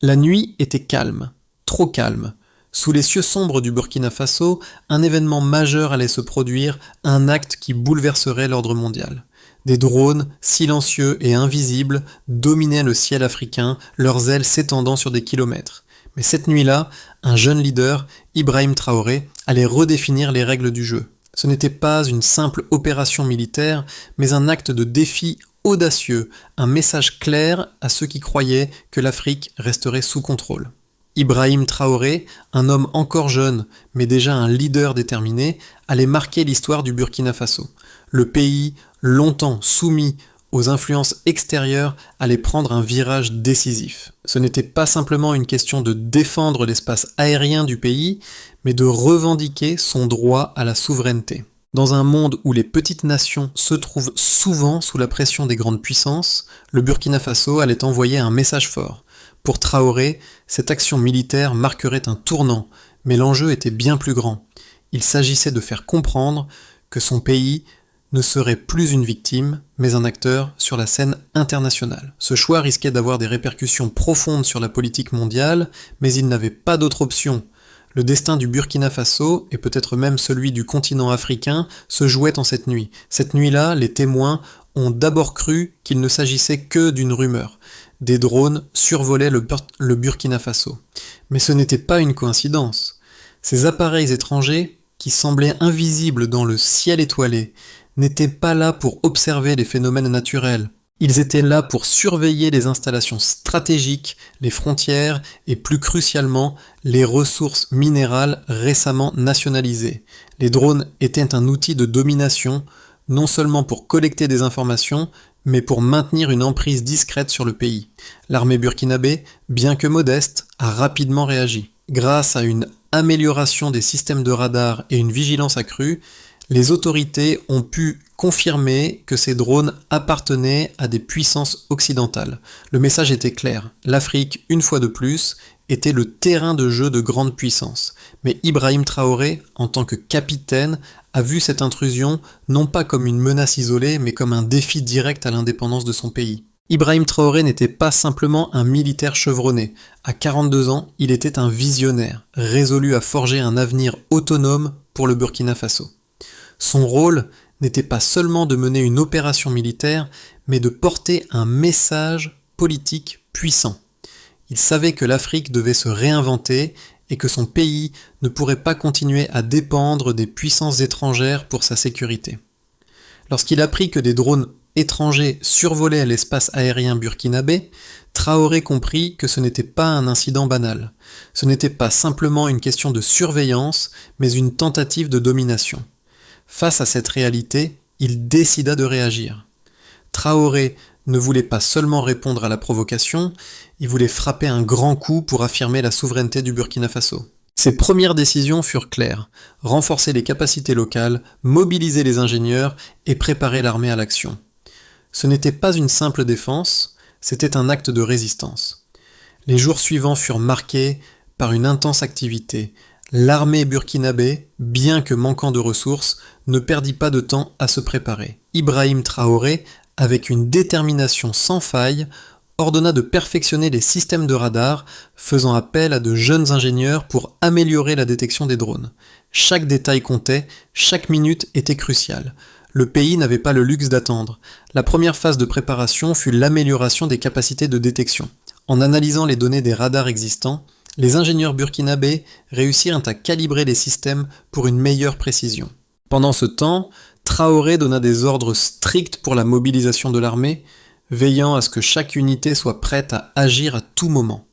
La nuit était calme, trop calme. Sous les cieux sombres du Burkina Faso, un événement majeur allait se produire, un acte qui bouleverserait l'ordre mondial. Des drones, silencieux et invisibles, dominaient le ciel africain, leurs ailes s'étendant sur des kilomètres. Mais cette nuit-là, un jeune leader, Ibrahim Traoré, allait redéfinir les règles du jeu. Ce n'était pas une simple opération militaire, mais un acte de défi audacieux, un message clair à ceux qui croyaient que l'Afrique resterait sous contrôle. Ibrahim Traoré, un homme encore jeune, mais déjà un leader déterminé, allait marquer l'histoire du Burkina Faso. Le pays, longtemps soumis aux influences extérieures, allait prendre un virage décisif. Ce n'était pas simplement une question de défendre l'espace aérien du pays, mais de revendiquer son droit à la souveraineté. Dans un monde où les petites nations se trouvent souvent sous la pression des grandes puissances, le Burkina Faso allait envoyer un message fort. Pour Traoré, cette action militaire marquerait un tournant, mais l'enjeu était bien plus grand. Il s'agissait de faire comprendre que son pays ne serait plus une victime, mais un acteur sur la scène internationale. Ce choix risquait d'avoir des répercussions profondes sur la politique mondiale, mais il n'avait pas d'autre option. Le destin du Burkina Faso, et peut-être même celui du continent africain, se jouait en cette nuit. Cette nuit-là, les témoins ont d'abord cru qu'il ne s'agissait que d'une rumeur. Des drones survolaient le Burkina Faso. Mais ce n'était pas une coïncidence. Ces appareils étrangers, qui semblaient invisibles dans le ciel étoilé, n'étaient pas là pour observer les phénomènes naturels. Ils étaient là pour surveiller les installations stratégiques, les frontières et plus crucialement les ressources minérales récemment nationalisées. Les drones étaient un outil de domination, non seulement pour collecter des informations, mais pour maintenir une emprise discrète sur le pays. L'armée burkinabé, bien que modeste, a rapidement réagi. Grâce à une amélioration des systèmes de radar et une vigilance accrue, les autorités ont pu confirmer que ces drones appartenaient à des puissances occidentales. Le message était clair. L'Afrique, une fois de plus, était le terrain de jeu de grandes puissances. Mais Ibrahim Traoré, en tant que capitaine, a vu cette intrusion non pas comme une menace isolée, mais comme un défi direct à l'indépendance de son pays. Ibrahim Traoré n'était pas simplement un militaire chevronné. À 42 ans, il était un visionnaire, résolu à forger un avenir autonome pour le Burkina Faso. Son rôle n'était pas seulement de mener une opération militaire, mais de porter un message politique puissant. Il savait que l'Afrique devait se réinventer et que son pays ne pourrait pas continuer à dépendre des puissances étrangères pour sa sécurité. Lorsqu'il apprit que des drones étrangers survolaient l'espace aérien burkinabé, Traoré comprit que ce n'était pas un incident banal. Ce n'était pas simplement une question de surveillance, mais une tentative de domination. Face à cette réalité, il décida de réagir. Traoré ne voulait pas seulement répondre à la provocation, il voulait frapper un grand coup pour affirmer la souveraineté du Burkina Faso. Ses premières décisions furent claires, renforcer les capacités locales, mobiliser les ingénieurs et préparer l'armée à l'action. Ce n'était pas une simple défense, c'était un acte de résistance. Les jours suivants furent marqués par une intense activité. L'armée burkinabé, bien que manquant de ressources, ne perdit pas de temps à se préparer. Ibrahim Traoré, avec une détermination sans faille, ordonna de perfectionner les systèmes de radar, faisant appel à de jeunes ingénieurs pour améliorer la détection des drones. Chaque détail comptait, chaque minute était cruciale. Le pays n'avait pas le luxe d'attendre. La première phase de préparation fut l'amélioration des capacités de détection. En analysant les données des radars existants, les ingénieurs burkinabés réussirent à calibrer les systèmes pour une meilleure précision. Pendant ce temps, Traoré donna des ordres stricts pour la mobilisation de l'armée, veillant à ce que chaque unité soit prête à agir à tout moment.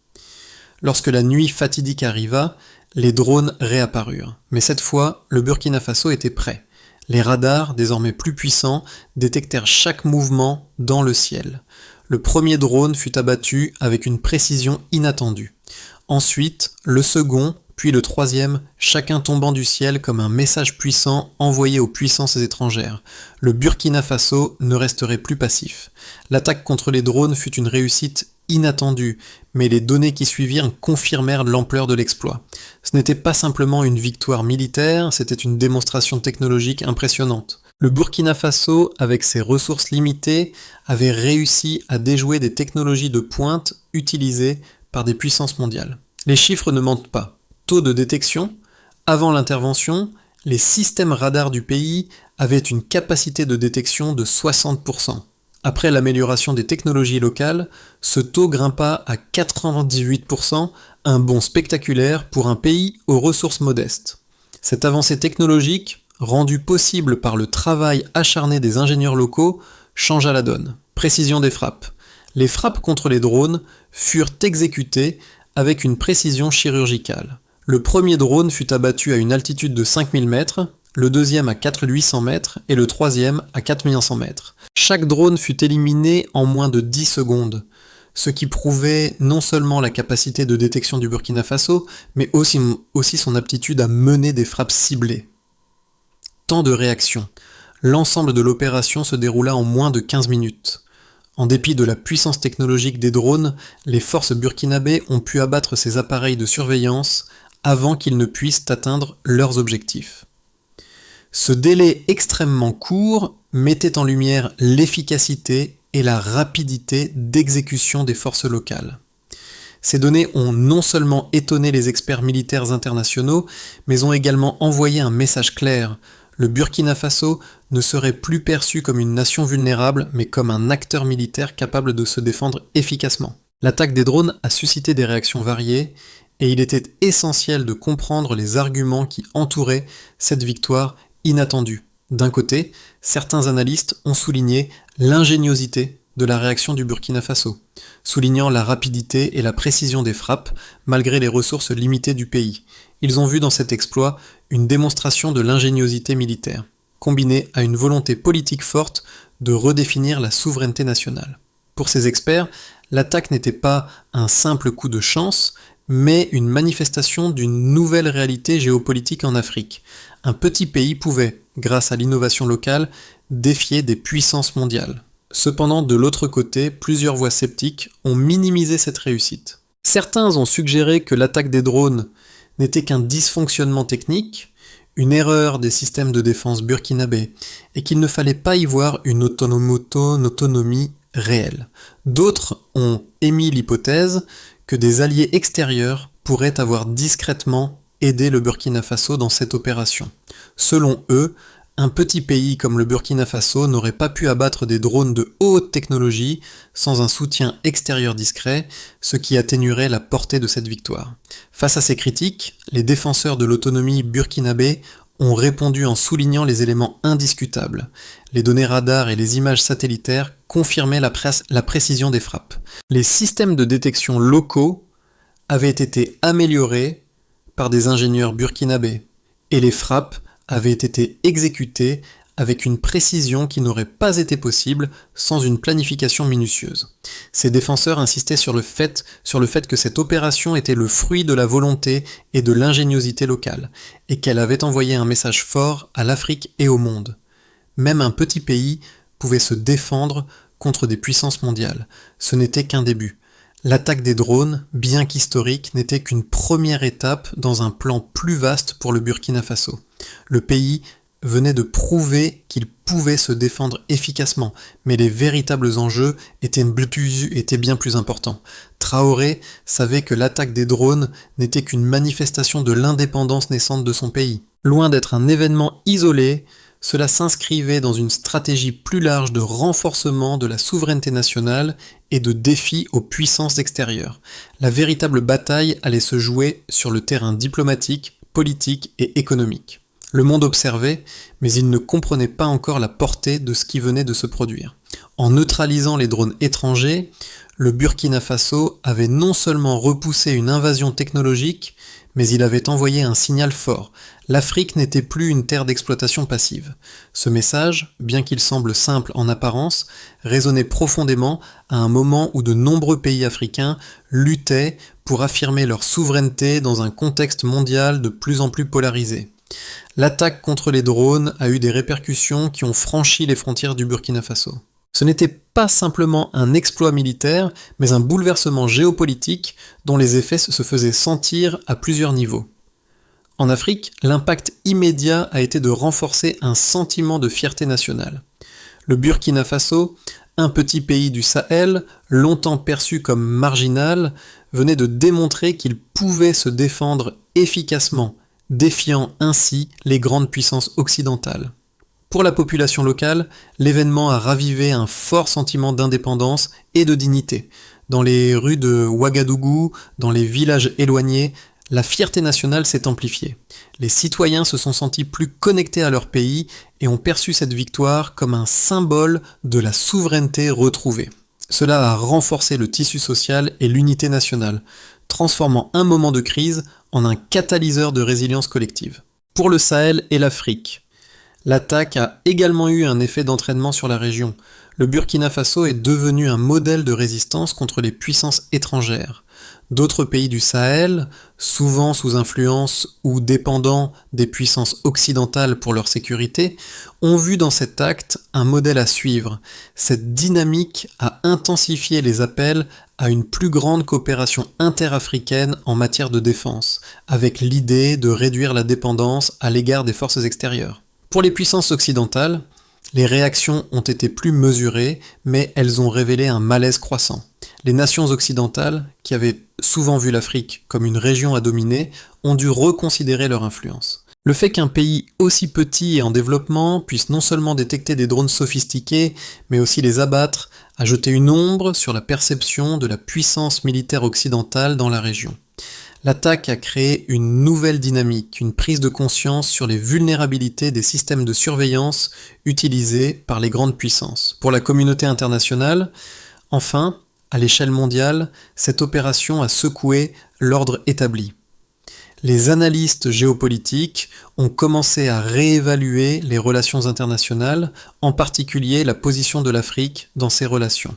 Lorsque la nuit fatidique arriva, les drones réapparurent. Mais cette fois, le Burkina Faso était prêt. Les radars, désormais plus puissants, détectèrent chaque mouvement dans le ciel. Le premier drone fut abattu avec une précision inattendue. Ensuite, le second, puis le troisième, chacun tombant du ciel comme un message puissant envoyé aux puissances étrangères. Le Burkina Faso ne resterait plus passif. L'attaque contre les drones fut une réussite inattendue, mais les données qui suivirent confirmèrent l'ampleur de l'exploit. Ce n'était pas simplement une victoire militaire, c'était une démonstration technologique impressionnante. Le Burkina Faso, avec ses ressources limitées, avait réussi à déjouer des technologies de pointe utilisées par des puissances mondiales. Les chiffres ne mentent pas. Taux de détection, avant l'intervention, les systèmes radars du pays avaient une capacité de détection de 60%. Après l'amélioration des technologies locales, ce taux grimpa à 98%, un bond spectaculaire pour un pays aux ressources modestes. Cette avancée technologique, rendue possible par le travail acharné des ingénieurs locaux, changea la donne. Précision des frappes. Les frappes contre les drones furent exécutées avec une précision chirurgicale. Le premier drone fut abattu à une altitude de 5000 mètres, le deuxième à 4800 mètres et le troisième à 4100 mètres. Chaque drone fut éliminé en moins de 10 secondes, ce qui prouvait non seulement la capacité de détection du Burkina Faso, mais aussi son aptitude à mener des frappes ciblées. Temps de réaction. L'ensemble de l'opération se déroula en moins de 15 minutes. En dépit de la puissance technologique des drones, les forces burkinabées ont pu abattre ces appareils de surveillance avant qu'ils ne puissent atteindre leurs objectifs. Ce délai extrêmement court mettait en lumière l'efficacité et la rapidité d'exécution des forces locales. Ces données ont non seulement étonné les experts militaires internationaux, mais ont également envoyé un message clair. Le Burkina Faso ne serait plus perçu comme une nation vulnérable, mais comme un acteur militaire capable de se défendre efficacement. L'attaque des drones a suscité des réactions variées, et il était essentiel de comprendre les arguments qui entouraient cette victoire inattendue. D'un côté, certains analystes ont souligné l'ingéniosité de la réaction du Burkina Faso, soulignant la rapidité et la précision des frappes malgré les ressources limitées du pays. Ils ont vu dans cet exploit une démonstration de l'ingéniosité militaire, combinée à une volonté politique forte de redéfinir la souveraineté nationale. Pour ces experts, l'attaque n'était pas un simple coup de chance, mais une manifestation d'une nouvelle réalité géopolitique en Afrique. Un petit pays pouvait, grâce à l'innovation locale, défier des puissances mondiales. Cependant, de l'autre côté, plusieurs voix sceptiques ont minimisé cette réussite. Certains ont suggéré que l'attaque des drones n'était qu'un dysfonctionnement technique, une erreur des systèmes de défense burkinabés, et qu'il ne fallait pas y voir une autonomie réelle. D'autres ont émis l'hypothèse que des alliés extérieurs pourraient avoir discrètement aidé le Burkina Faso dans cette opération. Selon eux, un petit pays comme le Burkina Faso n'aurait pas pu abattre des drones de haute technologie sans un soutien extérieur discret, ce qui atténuerait la portée de cette victoire. Face à ces critiques, les défenseurs de l'autonomie burkinabé ont répondu en soulignant les éléments indiscutables. Les données radars et les images satellitaires confirmaient la précision des frappes. Les systèmes de détection locaux avaient été améliorés par des ingénieurs burkinabés, et les frappes avaient été exécutées avec une précision qui n'aurait pas été possible sans une planification minutieuse. Ces défenseurs insistaient sur le fait que cette opération était le fruit de la volonté et de l'ingéniosité locale, et qu'elle avait envoyé un message fort à l'Afrique et au monde. Même un petit pays pouvait se défendre contre des puissances mondiales. Ce n'était qu'un début. L'attaque des drones, bien qu'historique, n'était qu'une première étape dans un plan plus vaste pour le Burkina Faso. Le pays venait de prouver qu'il pouvait se défendre efficacement, mais les véritables enjeux étaient bien plus importants. Traoré savait que l'attaque des drones n'était qu'une manifestation de l'indépendance naissante de son pays. Loin d'être un événement isolé, cela s'inscrivait dans une stratégie plus large de renforcement de la souveraineté nationale et de défi aux puissances extérieures. La véritable bataille allait se jouer sur le terrain diplomatique, politique et économique. Le monde observait, mais il ne comprenait pas encore la portée de ce qui venait de se produire. En neutralisant les drones étrangers, le Burkina Faso avait non seulement repoussé une invasion technologique, mais il avait envoyé un signal fort. L'Afrique n'était plus une terre d'exploitation passive. Ce message, bien qu'il semble simple en apparence, résonnait profondément à un moment où de nombreux pays africains luttaient pour affirmer leur souveraineté dans un contexte mondial de plus en plus polarisé. L'attaque contre les drones a eu des répercussions qui ont franchi les frontières du Burkina Faso. Ce n'était pas simplement un exploit militaire, mais un bouleversement géopolitique dont les effets se faisaient sentir à plusieurs niveaux. En Afrique, l'impact immédiat a été de renforcer un sentiment de fierté nationale. Le Burkina Faso, un petit pays du Sahel, longtemps perçu comme marginal, venait de démontrer qu'il pouvait se défendre efficacement, défiant ainsi les grandes puissances occidentales. Pour la population locale, l'événement a ravivé un fort sentiment d'indépendance et de dignité. Dans les rues de Ouagadougou, dans les villages éloignés, la fierté nationale s'est amplifiée. Les citoyens se sont sentis plus connectés à leur pays et ont perçu cette victoire comme un symbole de la souveraineté retrouvée. Cela a renforcé le tissu social et l'unité nationale, transformant un moment de crise en un catalyseur de résilience collective. Pour le Sahel et l'Afrique, l'attaque a également eu un effet d'entraînement sur la région. Le Burkina Faso est devenu un modèle de résistance contre les puissances étrangères. D'autres pays du Sahel, souvent sous influence ou dépendants des puissances occidentales pour leur sécurité, ont vu dans cet acte un modèle à suivre. Cette dynamique a intensifié les appels à une plus grande coopération interafricaine en matière de défense, avec l'idée de réduire la dépendance à l'égard des forces extérieures. Pour les puissances occidentales, les réactions ont été plus mesurées, mais elles ont révélé un malaise croissant. Les nations occidentales, qui avaient souvent vu l'Afrique comme une région à dominer, ont dû reconsidérer leur influence. Le fait qu'un pays aussi petit et en développement puisse non seulement détecter des drones sophistiqués, mais aussi les abattre, a jeté une ombre sur la perception de la puissance militaire occidentale dans la région. L'attaque a créé une nouvelle dynamique, une prise de conscience sur les vulnérabilités des systèmes de surveillance utilisés par les grandes puissances. Pour la communauté internationale, enfin, à l'échelle mondiale, cette opération a secoué l'ordre établi. Les analystes géopolitiques ont commencé à réévaluer les relations internationales, en particulier la position de l'Afrique dans ces relations.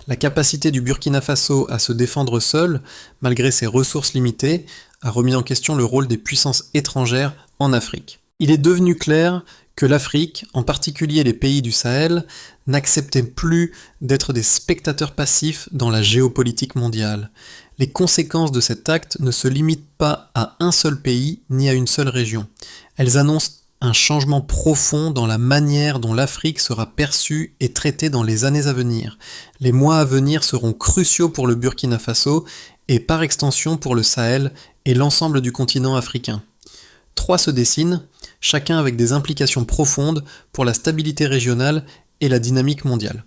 La capacité du Burkina Faso à se défendre seul, malgré ses ressources limitées, a remis en question le rôle des puissances étrangères en Afrique. Il est devenu clair que l'Afrique, en particulier les pays du Sahel, n'acceptaient plus d'être des spectateurs passifs dans la géopolitique mondiale. Les conséquences de cet acte ne se limitent pas à un seul pays ni à une seule région. Elles annoncent un changement profond dans la manière dont l'Afrique sera perçue et traitée dans les années à venir. Les mois à venir seront cruciaux pour le Burkina Faso et par extension pour le Sahel et l'ensemble du continent africain. 3 se dessinent, chacun avec des implications profondes pour la stabilité régionale et la dynamique mondiale.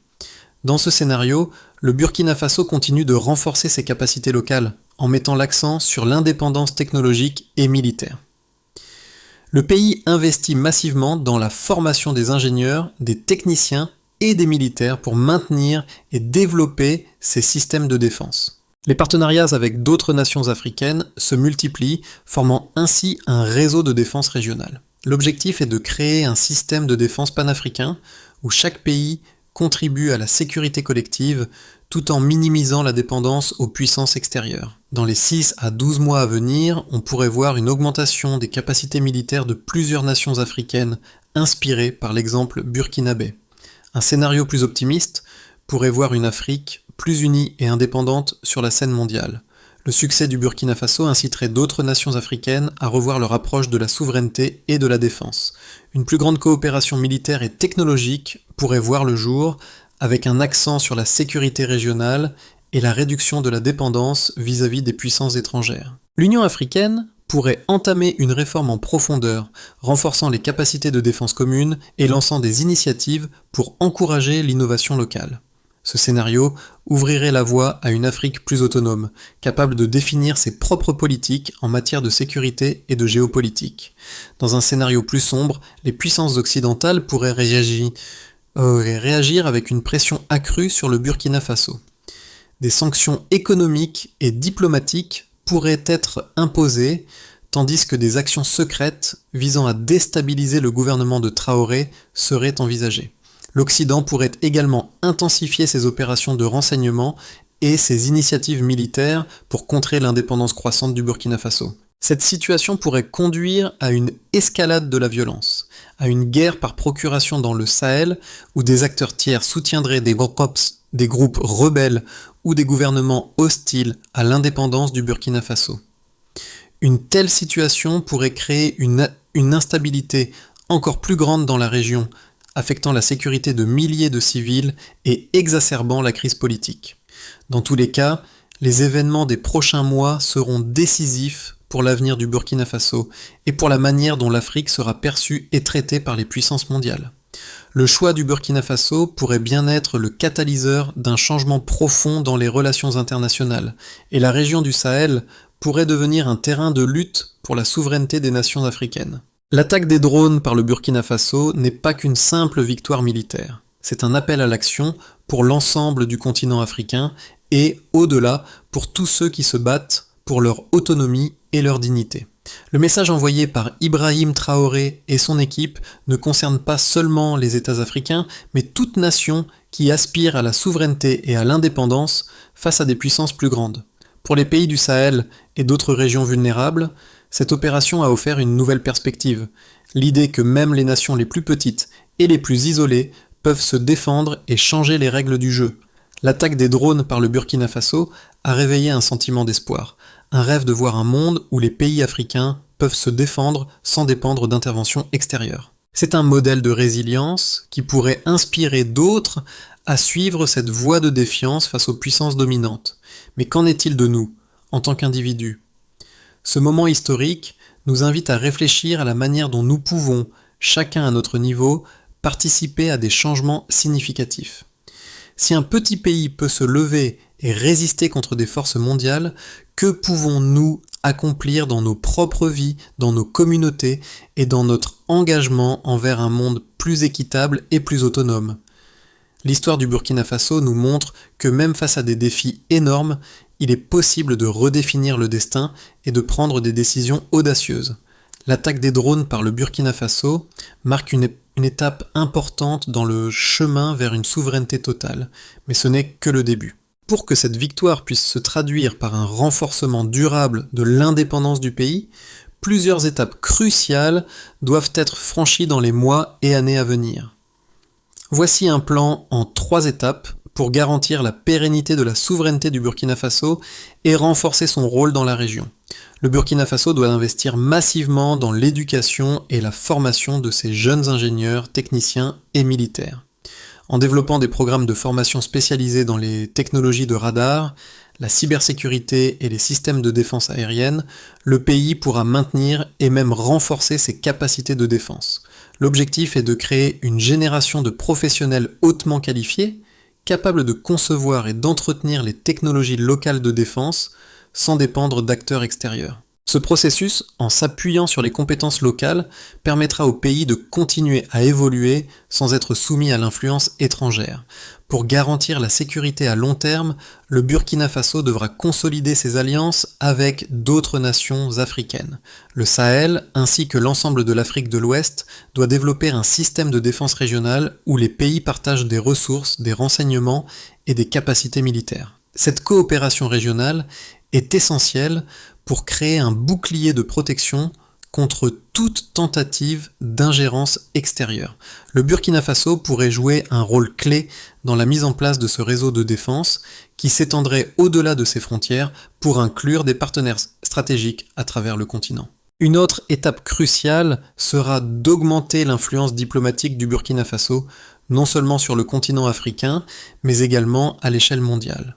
Dans ce scénario, le Burkina Faso continue de renforcer ses capacités locales, en mettant l'accent sur l'indépendance technologique et militaire. Le pays investit massivement dans la formation des ingénieurs, des techniciens et des militaires pour maintenir et développer ces systèmes de défense. Les partenariats avec d'autres nations africaines se multiplient, formant ainsi un réseau de défense régionale. L'objectif est de créer un système de défense panafricain où chaque pays contribue à la sécurité collective tout en minimisant la dépendance aux puissances extérieures. Dans les 6 à 12 mois à venir, on pourrait voir une augmentation des capacités militaires de plusieurs nations africaines inspirées par l'exemple burkinabé. Un scénario plus optimiste pourrait voir une Afrique plus unie et indépendante sur la scène mondiale. Le succès du Burkina Faso inciterait d'autres nations africaines à revoir leur approche de la souveraineté et de la défense. Une plus grande coopération militaire et technologique pourrait voir le jour, avec un accent sur la sécurité régionale et la réduction de la dépendance vis-à-vis des puissances étrangères. L'Union africaine pourrait entamer une réforme en profondeur, renforçant les capacités de défense communes et lançant des initiatives pour encourager l'innovation locale. Ce scénario ouvrirait la voie à une Afrique plus autonome, capable de définir ses propres politiques en matière de sécurité et de géopolitique. Dans un scénario plus sombre, les puissances occidentales pourraient réagir avec une pression accrue sur le Burkina Faso. Des sanctions économiques et diplomatiques pourraient être imposées, tandis que des actions secrètes visant à déstabiliser le gouvernement de Traoré seraient envisagées. L'Occident pourrait également intensifier ses opérations de renseignement et ses initiatives militaires pour contrer l'indépendance croissante du Burkina Faso. Cette situation pourrait conduire à une escalade de la violence, à une guerre par procuration dans le Sahel où des acteurs tiers soutiendraient des groupes rebelles ou des gouvernements hostiles à l'indépendance du Burkina Faso. Une telle situation pourrait créer une instabilité encore plus grande dans la région, affectant la sécurité de milliers de civils et exacerbant la crise politique. Dans tous les cas, Les événements des prochains mois seront décisifs pour l'avenir du Burkina Faso et pour la manière dont l'Afrique sera perçue et traitée par les puissances mondiales. Le choix du Burkina Faso pourrait bien être le catalyseur d'un changement profond dans les relations internationales, et la région du Sahel pourrait devenir un terrain de lutte pour la souveraineté des nations africaines. L'attaque des drones par le Burkina Faso n'est pas qu'une simple victoire militaire. C'est un appel à l'action pour l'ensemble du continent africain et, au-delà, pour tous ceux qui se battent pour leur autonomie et leur dignité. Le message envoyé par Ibrahim Traoré et son équipe ne concerne pas seulement les États africains, mais toute nation qui aspire à la souveraineté et à l'indépendance face à des puissances plus grandes. Pour les pays du Sahel et d'autres régions vulnérables, cette opération a offert une nouvelle perspective, l'idée que même les nations les plus petites et les plus isolées peuvent se défendre et changer les règles du jeu. L'attaque des drones par le Burkina Faso a réveillé un sentiment d'espoir, un rêve de voir un monde où les pays africains peuvent se défendre sans dépendre d'interventions extérieures. C'est un modèle de résilience qui pourrait inspirer d'autres à suivre cette voie de défiance face aux puissances dominantes. Mais qu'en est-il de nous, en tant qu'individus ? Ce moment historique nous invite à réfléchir à la manière dont nous pouvons, chacun à notre niveau, participer à des changements significatifs. Si un petit pays peut se lever et résister contre des forces mondiales, que pouvons-nous accomplir dans nos propres vies, dans nos communautés et dans notre engagement envers un monde plus équitable et plus autonome ? L'histoire du Burkina Faso nous montre que même face à des défis énormes, il est possible de redéfinir le destin et de prendre des décisions audacieuses. L'attaque des drones par le Burkina Faso marque une étape importante dans le chemin vers une souveraineté totale, mais ce n'est que le début. Pour que cette victoire puisse se traduire par un renforcement durable de l'indépendance du pays, plusieurs étapes cruciales doivent être franchies dans les mois et années à venir. Voici un plan en 3 étapes pour garantir la pérennité de la souveraineté du Burkina Faso et renforcer son rôle dans la région. Le Burkina Faso doit investir massivement dans l'éducation et la formation de ses jeunes ingénieurs, techniciens et militaires. En développant des programmes de formation spécialisés dans les technologies de radar, la cybersécurité et les systèmes de défense aérienne, le pays pourra maintenir et même renforcer ses capacités de défense. L'objectif est de créer une génération de professionnels hautement qualifiés, capables de concevoir et d'entretenir les technologies locales de défense sans dépendre d'acteurs extérieurs. Ce processus, en s'appuyant sur les compétences locales, permettra au pays de continuer à évoluer sans être soumis à l'influence étrangère. Pour garantir la sécurité à long terme, le Burkina Faso devra consolider ses alliances avec d'autres nations africaines. Le Sahel, ainsi que l'ensemble de l'Afrique de l'Ouest, doit développer un système de défense régionale où les pays partagent des ressources, des renseignements et des capacités militaires. Cette coopération régionale est essentielle pour créer un bouclier de protection contre toute tentative d'ingérence extérieure. Le Burkina Faso pourrait jouer un rôle clé dans la mise en place de ce réseau de défense qui s'étendrait au-delà de ses frontières pour inclure des partenaires stratégiques à travers le continent. Une autre étape cruciale sera d'augmenter l'influence diplomatique du Burkina Faso, non seulement sur le continent africain, mais également à l'échelle mondiale.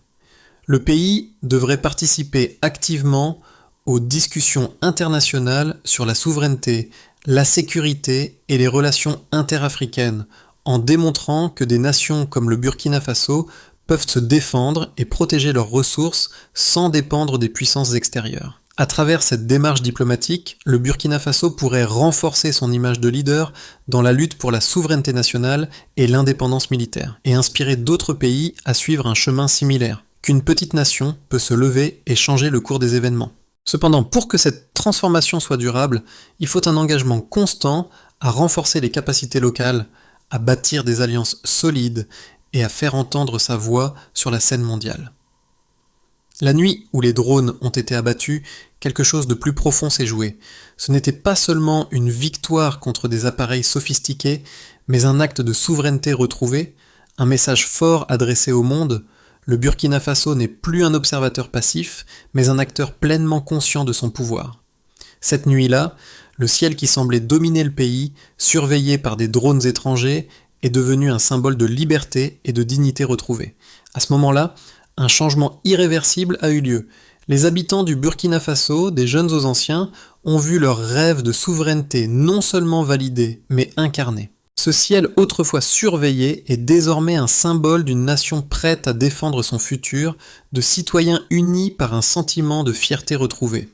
Le pays devrait participer activement aux discussions internationales sur la souveraineté, la sécurité et les relations interafricaines, en démontrant que des nations comme le Burkina Faso peuvent se défendre et protéger leurs ressources sans dépendre des puissances extérieures. À travers cette démarche diplomatique, le Burkina Faso pourrait renforcer son image de leader dans la lutte pour la souveraineté nationale et l'indépendance militaire, et inspirer d'autres pays à suivre un chemin similaire, qu'une petite nation peut se lever et changer le cours des événements. Cependant, pour que cette transformation soit durable, il faut un engagement constant à renforcer les capacités locales, à bâtir des alliances solides et à faire entendre sa voix sur la scène mondiale. La nuit où les drones ont été abattus, quelque chose de plus profond s'est joué. Ce n'était pas seulement une victoire contre des appareils sophistiqués, mais un acte de souveraineté retrouvé, un message fort adressé au monde. Le Burkina Faso n'est plus un observateur passif, mais un acteur pleinement conscient de son pouvoir. Cette nuit-là, le ciel qui semblait dominer le pays, surveillé par des drones étrangers, est devenu un symbole de liberté et de dignité retrouvée. À ce moment-là, Un changement irréversible a eu lieu. Les habitants du Burkina Faso, des jeunes aux anciens, ont vu leur rêve de souveraineté non seulement validé, mais incarné. Ce ciel autrefois surveillé est désormais un symbole d'une nation prête à défendre son futur, de citoyens unis par un sentiment de fierté retrouvée.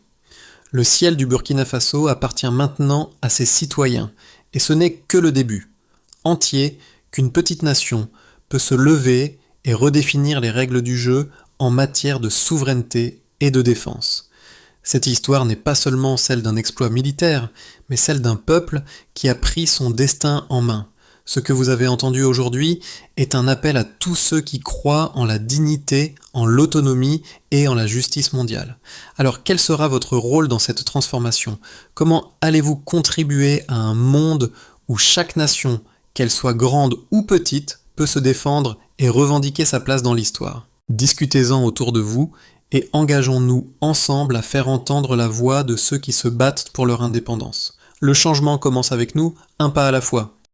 Le ciel du Burkina Faso appartient maintenant à ses citoyens, et ce n'est que le début, entier, qu'une petite nation peut se lever et redéfinir les règles du jeu en matière de souveraineté et de défense. Cette histoire n'est pas seulement celle d'un exploit militaire, mais celle d'un peuple qui a pris son destin en main. Ce que vous avez entendu aujourd'hui est un appel à tous ceux qui croient en la dignité, en l'autonomie et en la justice mondiale. Alors quel sera votre rôle dans cette transformation? Comment allez-vous contribuer à un monde où chaque nation, qu'elle soit grande ou petite, peut se défendre et revendiquer sa place dans l'histoire? Discutez-en autour de vous et engageons-nous ensemble à faire entendre la voix de ceux qui se battent pour leur indépendance. Le changement commence avec nous, un pas à la fois.